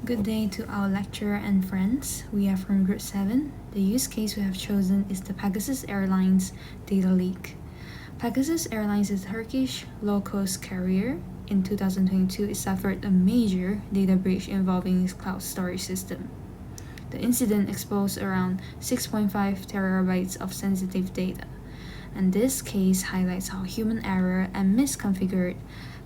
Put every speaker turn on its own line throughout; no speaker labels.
Good day to our lecturer and friends. We are from Grade 7. The use case we have chosen is the Pegasus Airlines data leak. Pegasus Airlines is a Turkish low-cost carrier. In 2022, it suffered a major data breach involving its cloud storage system. The incident exposed around 6.5 terabytes of sensitive data, and this case highlights how human error and misconfigured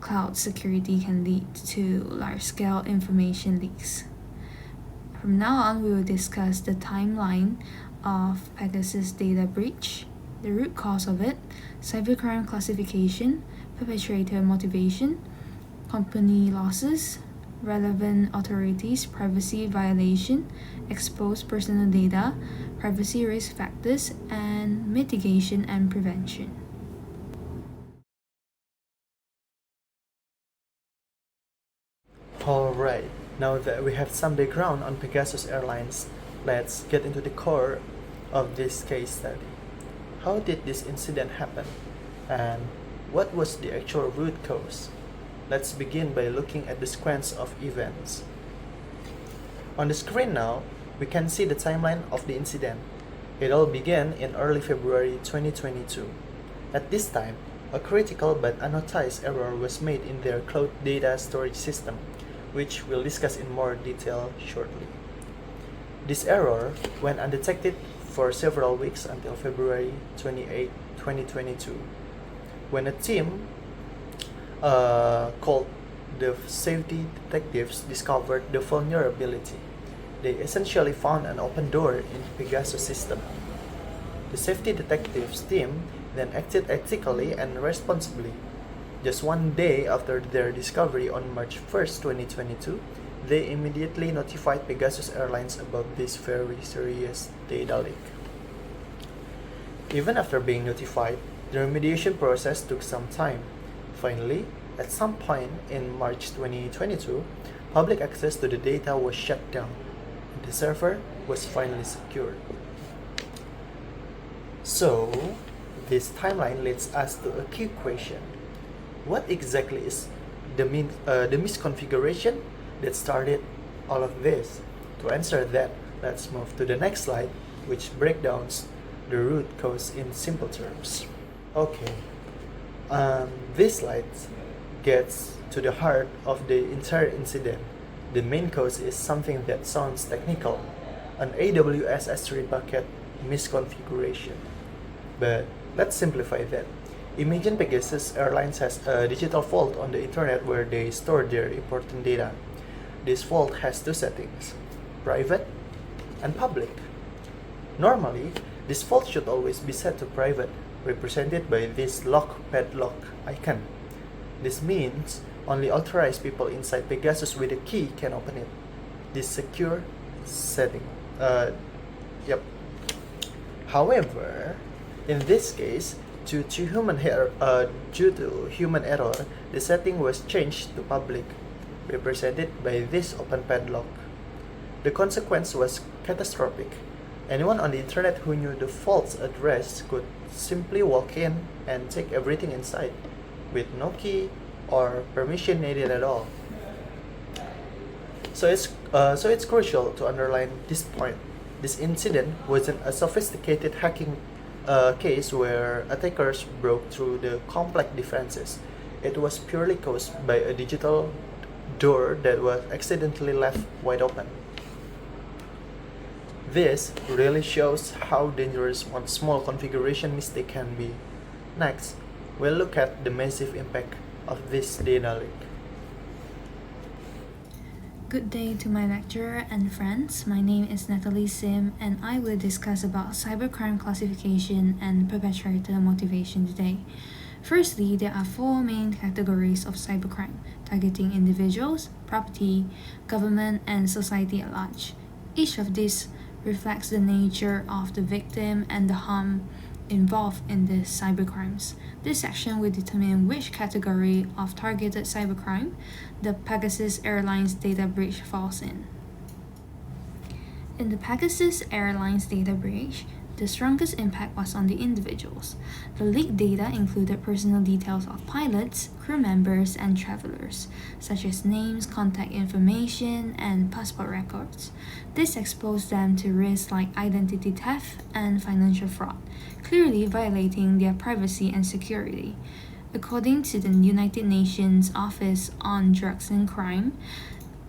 cloud security can lead to large-scale information leaks. From now on, we will discuss the timeline of Pegasus data breach, the root cause of it, cybercrime classification, perpetrator motivation, company losses, relevant authorities, privacy violation, exposed personal data, privacy risk factors, and mitigation and prevention.
Alright, now that we have some background on Pegasus Airlines, let's get into the core of this case study. How did this incident happen? And what was the actual root cause? Let's begin by looking at the sequence of events. On the screen now, we can see the timeline of the incident. It all began in early February 2022. At this time, a critical but unnoticed error was made in their cloud data storage system, which we'll discuss in more detail shortly. This error went undetected for several weeks until February 28, 2022, when a team called the safety detectives discovered the vulnerability. They essentially found an open door in the Pegasus system. The safety detectives team then acted ethically and responsibly. Just one day after their discovery on March 1st, 2022, they immediately notified Pegasus Airlines about this very serious data leak. Even after being notified, the remediation process took some time. Finally, at some point in March 2022, public access to the data was shut down, and the server was finally secured. So, this timeline leads us to a key question. What exactly is the misconfiguration that started all of this? To answer that, let's move to the next slide, which breaks down the root cause in simple terms. Okay, this slide gets to the heart of the entire incident. The main cause is something that sounds technical, an AWS S3 bucket misconfiguration. But let's simplify that. Imagine Pegasus Airlines has a digital vault on the internet where they store their important data. This vault has two settings, private and public. Normally, this vault should always be set to private, represented by this lock padlock icon. This means only authorized people inside Pegasus with a key can open it. This secure setting. However, in this case, due to human error, the setting was changed to public, represented by this open padlock. The consequence was catastrophic. Anyone on the internet who knew the vault's address could simply walk in and take everything inside, with no key or permission needed at all. So it's crucial to underline this point. This incident wasn't a sophisticated hacking case where attackers broke through the complex defenses. It was purely caused by a digital door that was accidentally left wide open. This really shows how dangerous one small configuration mistake can be. Next, we'll look at the massive impact of this data leak.
Good day to my lecturer and friends. My name is Natalie Sim, and I will discuss about cybercrime classification and perpetrator motivation today. Firstly, there are four main categories of cybercrime: targeting individuals, property, government, and society at large. Each of these reflects the nature of the victim and the harm involved in the cybercrimes. This section will determine which category of targeted cybercrime the Pegasus Airlines data breach falls in. In the Pegasus Airlines data breach, The strongest impact was on the individuals. The leaked data included personal details of pilots, crew members, and travelers, such as names, contact information, and passport records. This exposed them to risks like identity theft and financial fraud, clearly violating their privacy and security. According to the United Nations Office on Drugs and Crime,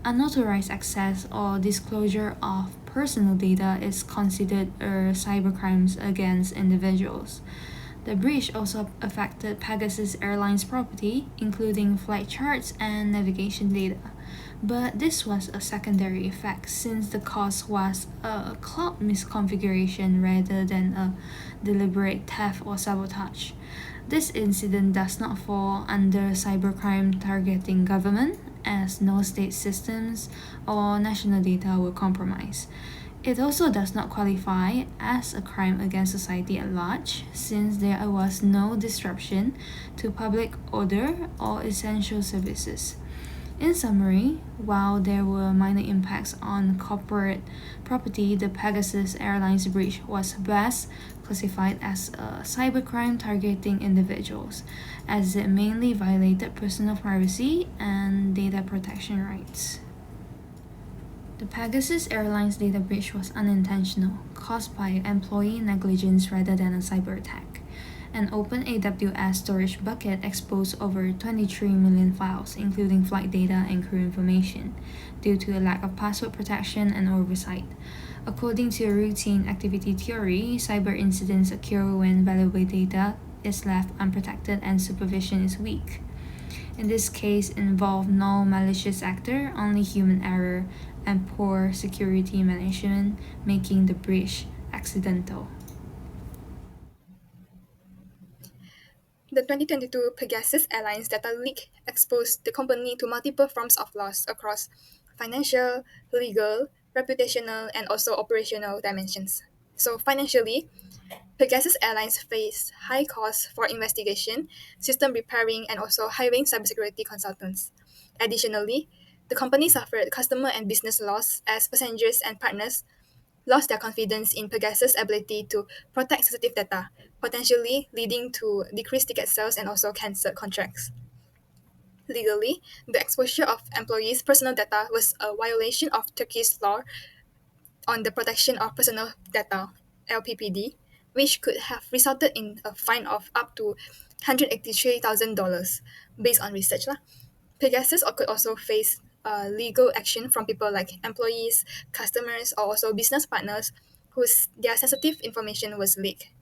unauthorized access or disclosure of personal data is considered a cybercrime against individuals. The breach also affected Pegasus Airlines property, including flight charts and navigation data. But this was a secondary effect since the cause was a cloud misconfiguration rather than a deliberate theft or sabotage. This incident does not fall under cybercrime targeting government, as no state systems or national data were compromised. It also does not qualify as a crime against society at large, since there was no disruption to public order or essential services. In summary, while there were minor impacts on corporate property, the Pegasus Airlines breach was best classified as a cybercrime targeting individuals, as it mainly violated personal privacy and data protection rights. The Pegasus Airlines data breach was unintentional, caused by employee negligence rather than a cyber attack. An open AWS storage bucket exposed over 23 million files, including flight data and crew information, due to a lack of password protection and oversight. According to routine activity theory, cyber incidents occur when valuable data is left unprotected and supervision is weak. In this case, involved no malicious actor, only human error and poor security management, making the breach accidental.
The 2022 Pegasus Airlines data leak exposed the company to multiple forms of loss across financial, legal, reputational, and also operational dimensions. So, financially, Pegasus Airlines faced high costs for investigation, system repairing, and also hiring cybersecurity consultants. Additionally, the company suffered customer and business loss as passengers and partners lost their confidence in Pegasus' ability to protect sensitive data, potentially leading to decreased ticket sales and also cancelled contracts. Legally, the exposure of employees' personal data was a violation of Turkey's law on the protection of personal data (LPPD), which could have resulted in a fine of up to $183,000 based on research. Lah. Pegasus could also face legal action from people like employees, customers, or also business partners whose their sensitive information was leaked.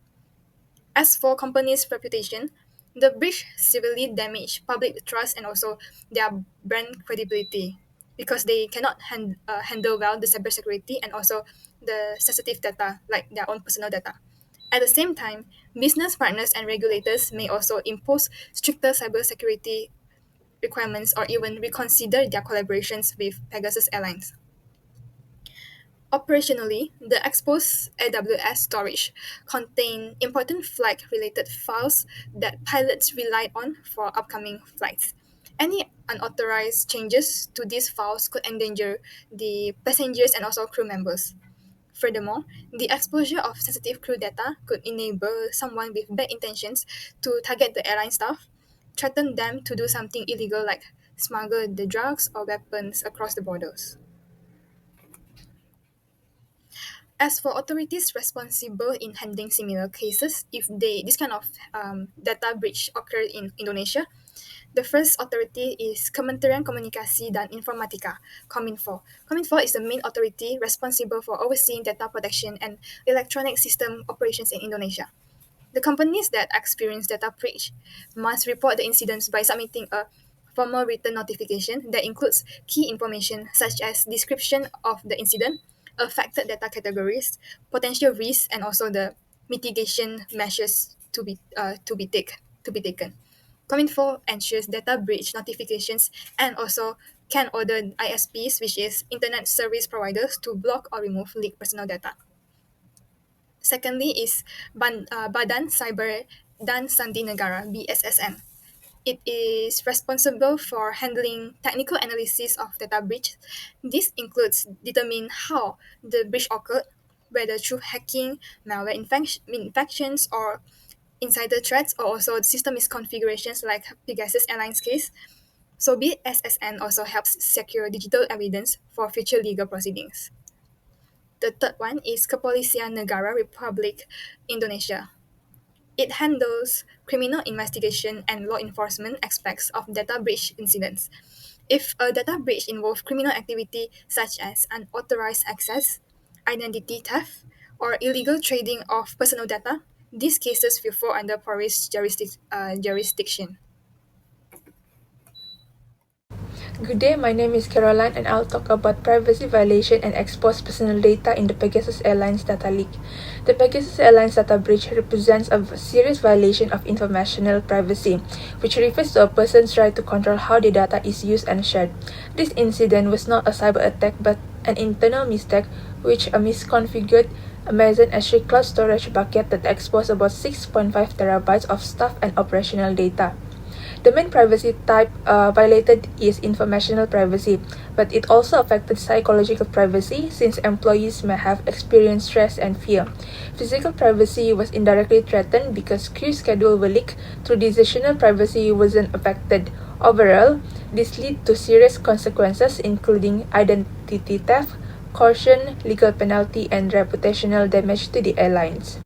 As for companies' reputation, the breach severely damaged public trust and also their brand credibility because they cannot handle well the cybersecurity and also the sensitive data like their own personal data. At the same time, business partners and regulators may also impose stricter cybersecurity requirements or even reconsider their collaborations with Pegasus Airlines. Operationally, the exposed AWS storage contained important flight-related files that pilots rely on for upcoming flights. Any unauthorized changes to these files could endanger the passengers and also crew members. Furthermore, the exposure of sensitive crew data could enable someone with bad intentions to target the airline staff, threaten them to do something illegal like smuggle the drugs or weapons across the borders. As for authorities responsible in handling similar cases, if this kind of data breach occurred in Indonesia, the first authority is Kementerian Komunikasi dan Informatika, Kominfo. Kominfo is the main authority responsible for overseeing data protection and electronic system operations in Indonesia. The companies that experience data breach must report the incidents by submitting a formal written notification that includes key information such as description of the incident, affected data categories, potential risks, and also the mitigation measures to be taken. Cominfo ensures data breach notifications and also can order ISPs, which is Internet Service Providers, to block or remove leaked personal data. Secondly is Badan Cyber dan Sandi Negara (BSSN). It is responsible for handling technical analysis of data breach. This includes determine how the breach occurred, whether through hacking, malware infections, or insider threats, or also system misconfigurations like Pegasus Airlines case. So BSSN also helps secure digital evidence for future legal proceedings. The third one is Kepolisian Negara Republik Indonesia. It handles criminal investigation and law enforcement aspects of data breach incidents. If a data breach involves criminal activity such as unauthorized access, identity theft, or illegal trading of personal data, these cases will fall under Paris jurisdiction.
Good day, my name is Caroline and I'll talk about privacy violation and exposed personal data in the Pegasus Airlines data leak. The Pegasus Airlines data breach represents a serious violation of informational privacy, which refers to a person's right to control how their data is used and shared. This incident was not a cyber attack but an internal mistake which a misconfigured Amazon S3 cloud storage bucket that exposed about 6.5 terabytes of staff and operational data. The main privacy type violated is informational privacy, but it also affected psychological privacy since employees may have experienced stress and fear. Physical privacy was indirectly threatened because crew schedule were leaked, traditional privacy wasn't affected. Overall, this led to serious consequences including identity theft, caution, legal penalty, and reputational damage to the airlines.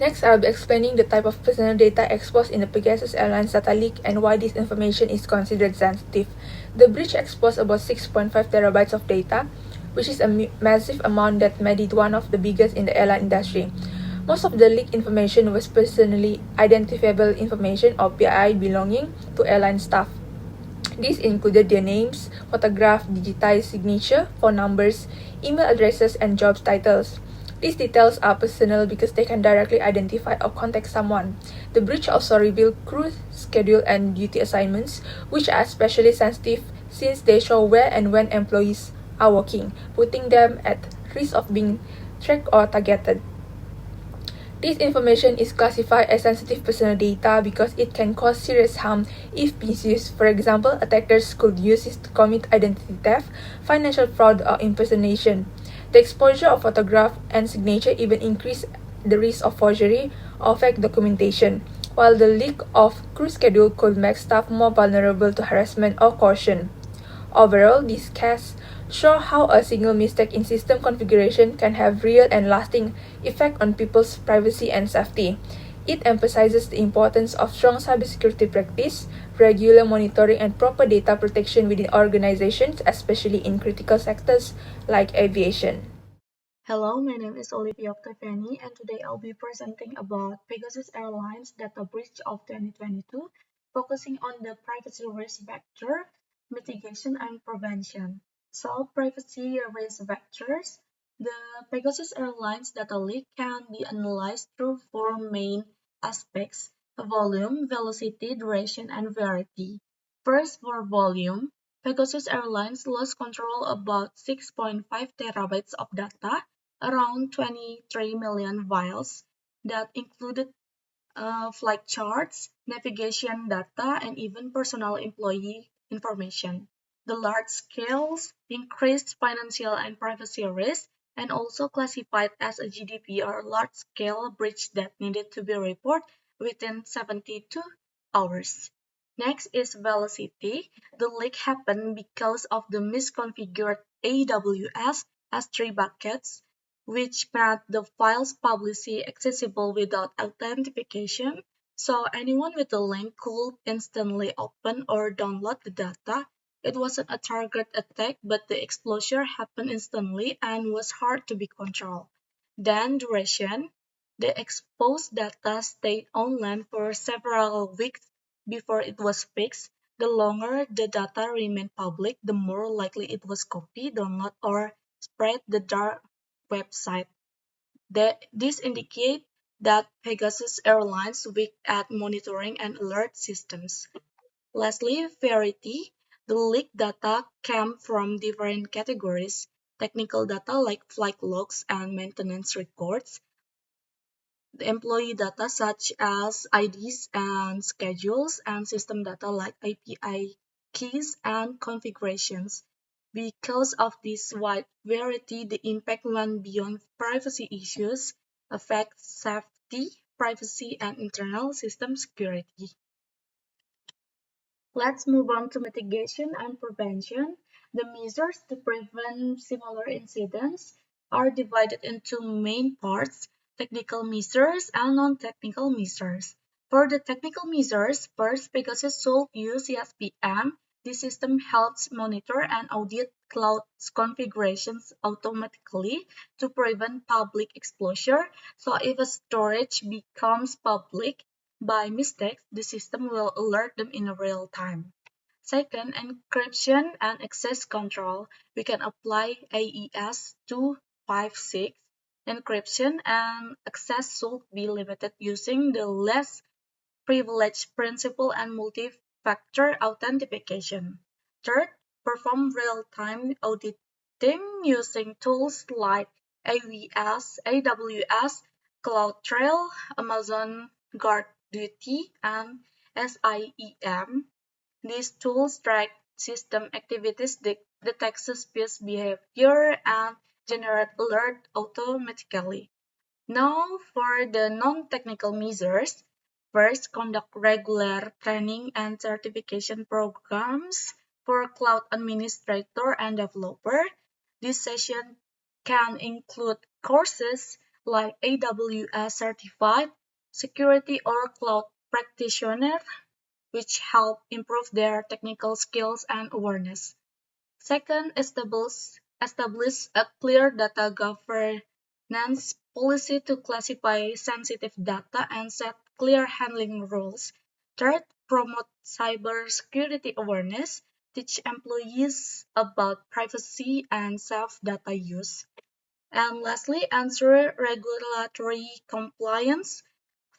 Next, I'll be explaining the type of personal data exposed in the Pegasus Airlines data leak and why this information is considered sensitive. The breach exposed about 6.5 terabytes of data, which is a massive amount that made it one of the biggest in the airline industry. Most of the leaked information was personally identifiable information or PI belonging to airline staff. These included their names, photograph, digitized signature, phone numbers, email addresses, and job titles. These details are personal because they can directly identify or contact someone. The breach also revealed crew schedule and duty assignments, which are especially sensitive since they show where and when employees are working, putting them at risk of being tracked or targeted. This information is classified as sensitive personal data because it can cause serious harm if misused. For example, attackers could use it to commit identity theft, financial fraud, or impersonation. The exposure of photograph and signature even increase the risk of forgery or fake documentation, while the leak of crew schedule could make staff more vulnerable to harassment or coercion. Overall, these cases show how a single mistake in system configuration can have real and lasting effect on people's privacy and safety. It emphasizes the importance of strong cybersecurity practice, regular monitoring, and proper data protection within organizations, especially in critical sectors like aviation.
Hello, my name is Olivia Octaviani, and today I'll be presenting about Pegasus Airlines data breach of 2022, focusing on the privacy risk vector, mitigation, and prevention. So, privacy risk vectors. The Pegasus Airlines data leak can be analyzed through four main aspects: volume, velocity, duration, and variety. First, for volume, Pegasus Airlines lost control about 6.5 terabytes of data, around 23 million files that included flight charts, navigation data, and even personal employee information. The large scales increased financial and privacy risk and also classified as a GDPR large scale breach that needed to be reported within 72 hours. Next is velocity. The leak happened because of the misconfigured AWS S3 buckets, which made the files publicly accessible without authentication, so anyone with the link could instantly open or download the data. It wasn't a target attack, but the exposure happened instantly and was hard to be controlled. Then duration. The exposed data stayed online for several weeks before it was fixed. The longer the data remained public, the more likely it was copied, downloaded, or spread the dark website. This indicates that Pegasus Airlines weak at monitoring and alert systems. Lastly, variety. The leaked data came from different categories: technical data like flight logs and maintenance records, the employee data such as IDs and schedules, and system data like API keys and configurations. Because of this wide variety, the impact went beyond privacy issues, affects safety, privacy, and internal system security. Let's move on to mitigation and prevention. The measures to prevent similar incidents are divided into main parts, technical measures and non-technical measures. For the technical measures, first, Pegasus should use CSPM. This system helps monitor and audit cloud configurations automatically to prevent public exposure. So if a storage becomes public, by mistake, the system will alert them in real time. Second, encryption and access control. We can apply AES 256 encryption and access should be limited using the less privilege principle and multi-factor authentication. Third, perform real-time auditing using tools like AWS, CloudTrail, Amazon Guard Duty, and SIEM. These tools track system activities, detect suspicious behavior, and generate alerts automatically. Now, for the non-technical measures, first, conduct regular training and certification programs for cloud administrator and developer. This session can include courses like AWS certified, security or cloud practitioner, which help improve their technical skills and awareness. Second, establish a clear data governance policy to classify sensitive data and set clear handling rules. Third, promote cybersecurity awareness, teach employees about privacy and safe data use. And lastly, ensure regulatory compliance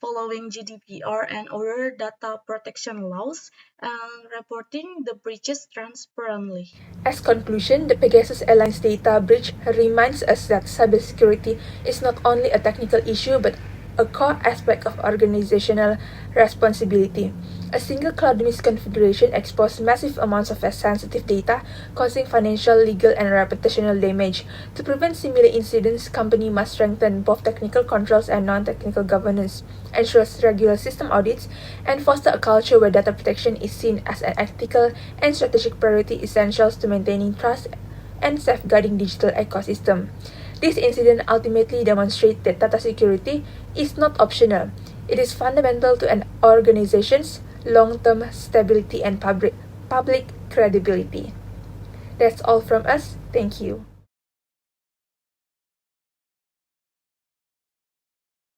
following GDPR and other data protection laws and reporting the breaches transparently.
As conclusion, the Pegasus Airlines data breach reminds us that cybersecurity is not only a technical issue but a core aspect of organizational responsibility. A single cloud misconfiguration exposed massive amounts of sensitive data, causing financial, legal, and reputational damage. To prevent similar incidents, company must strengthen both technical controls and non-technical governance, ensure regular system audits, and foster a culture where data protection is seen as an ethical and strategic priority essential to maintaining trust and safeguarding digital ecosystem. This incident ultimately demonstrates that data security is not optional. It is fundamental to an organization's long-term stability and public credibility. That's all from us. Thank you.